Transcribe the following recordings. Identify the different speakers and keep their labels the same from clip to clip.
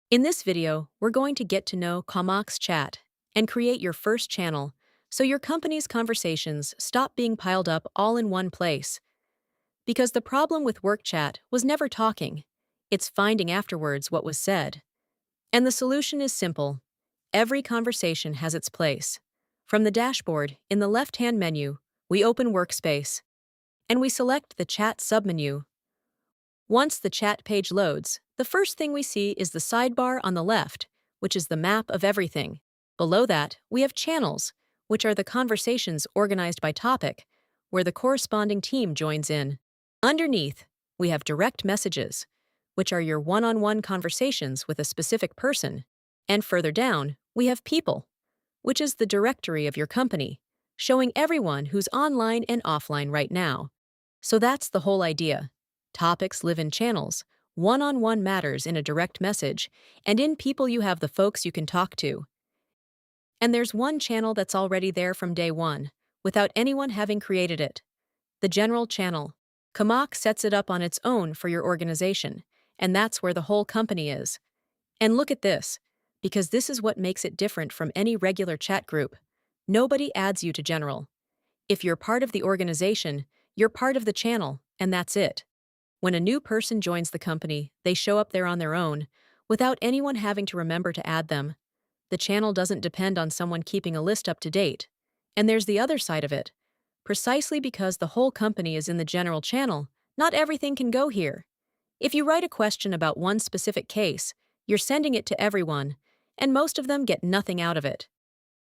Speaker 1: In this video, we're going to get to know Qamaq's chat and create your first channel so your company's conversations stop being piled up all in one place. Because the problem with work chat was never talking, it's finding afterwards what was said. And the solution is simple. Every conversation has its place. From the dashboard, in the left-hand menu, we open Workspace, and we select the Chat submenu. Once the chat page loads, the first thing we see is the sidebar on the left, which is the map of everything. Below that, we have channels, which are the conversations organized by topic, where the corresponding team joins in. Underneath, we have direct messages, which are your one-on-one conversations with a specific person. And further down, we have people, which is the directory of your company, showing everyone who's online and offline right now. So that's the whole idea. Topics live in channels, one-on-one matters in a direct message, and in people you have the folks you can talk to. And there's one channel that's already there from day one, without anyone having created it. The general channel. Qamaq sets it up on its own for your organization, and that's where the whole company is. And look at this, because this is what makes it different from any regular chat group. Nobody adds you to general. If you're part of the organization, you're part of the channel, and that's it. When a new person joins the company, they show up there on their own, without anyone having to remember to add them. The channel doesn't depend on someone keeping a list up to date. And there's the other side of it. Precisely because the whole company is in the general channel, not everything can go here. If you write a question about one specific case, you're sending it to everyone, and most of them get nothing out of it.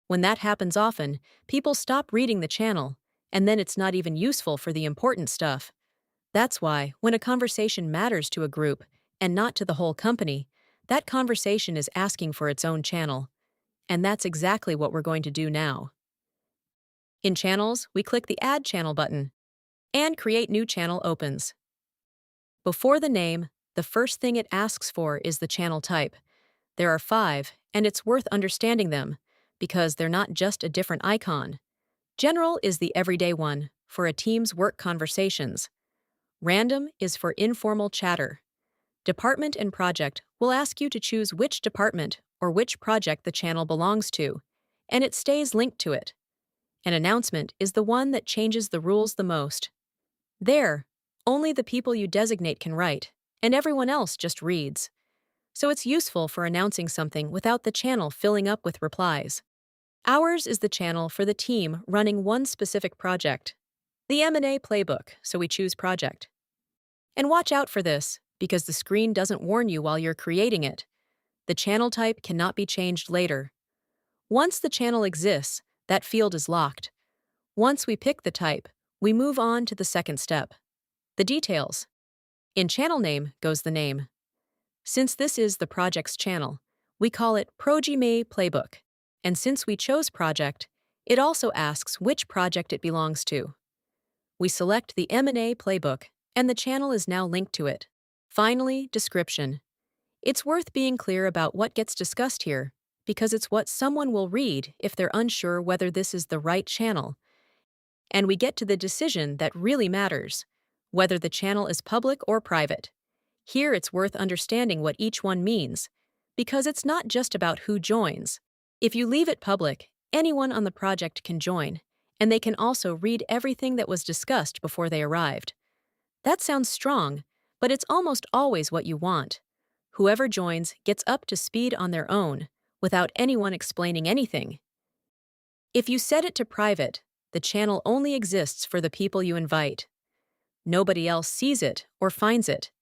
Speaker 1: When that happens often, people stop reading the channel, and then it's not even useful for the important stuff. That's why, when a conversation matters to a group, and not to the whole company, that conversation is asking for its own channel. And that's exactly what we're going to do now. In Channels, we click the Add Channel button, and Create New Channel opens. Before the name, the first thing it asks for is the channel type. There are 5, and it's worth understanding them, because they're not just a different icon. General is the everyday one, for a team's work conversations. Random is for informal chatter. Department and Project will ask you to choose which department or which project the channel belongs to, and it stays linked to it. An announcement is the one that changes the rules the most. There, only the people you designate can write, and everyone else just reads. So it's useful for announcing something without the channel filling up with replies. Hours is the channel for the team running one specific project. The M&A playbook, so we choose project. And watch out for this, because the screen doesn't warn you while you're creating it. The channel type cannot be changed later. Once the channel exists, that field is locked. Once we pick the type, we move on to the second step. The details. In channel name goes the name. Since this is the project's channel, we call it Projime Playbook. And since we chose project, it also asks which project it belongs to. We select the M&A playbook, and the channel is now linked to it. Finally, description. It's worth being clear about what gets discussed here, because it's what someone will read if they're unsure whether this is the right channel. And we get to the decision that really matters, whether the channel is public or private. Here it's worth understanding what each one means, because it's not just about who joins. If you leave it public, anyone on the project can join, and they can also read everything that was discussed before they arrived. That sounds strong, but it's almost always what you want. Whoever joins gets up to speed on their own, without anyone explaining anything. If you set it to private, the channel only exists for the people you invite. Nobody else sees it or finds it,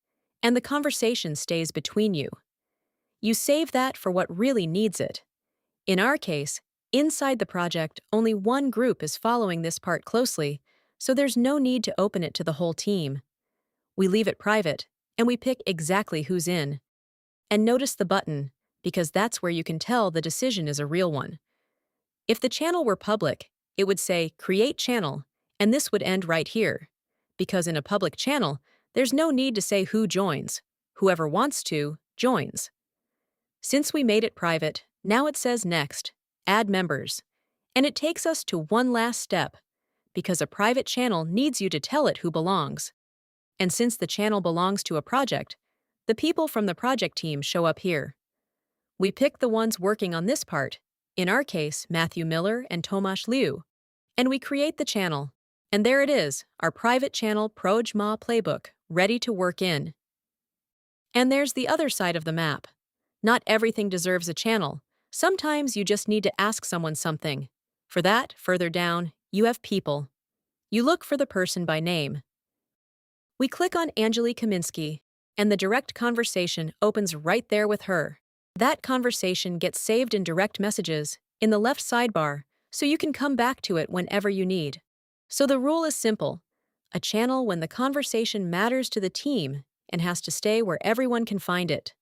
Speaker 1: and the conversation stays between you. You save that for what really needs it. In our case, inside the project, only one group is following this part closely, so there's no need to open it to the whole team. We leave it private, and we pick exactly who's in. And notice the button, because that's where you can tell the decision is a real one. If the channel were public, it would say Create Channel, and this would end right here. Because in a public channel, there's no need to say who joins. Whoever wants to, joins. Since we made it private, now it says Next, Add Members. And it takes us to one last step, because a private channel needs you to tell it who belongs. And since the channel belongs to a project, the people from the project team show up here. We pick the ones working on this part, in our case, Matthew Miller and Tomasz Liu, and we create the channel. And there it is, our private channel Projma playbook, ready to work in. And there's the other side of the map. Not everything deserves a channel. Sometimes you just need to ask someone something. For that, further down, you have people. You look for the person by name. We click on Anjali Kaminsky, and the direct conversation opens right there with her. That conversation gets saved in direct messages, in the left sidebar, so you can come back to it whenever you need. So the rule is simple. A channel when the conversation matters to the team and has to stay where everyone can find it.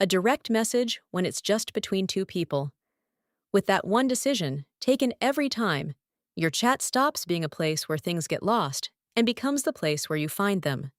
Speaker 1: A direct message when it's just between two people. With that one decision, taken every time, your chat stops being a place where things get lost and becomes the place where you find them.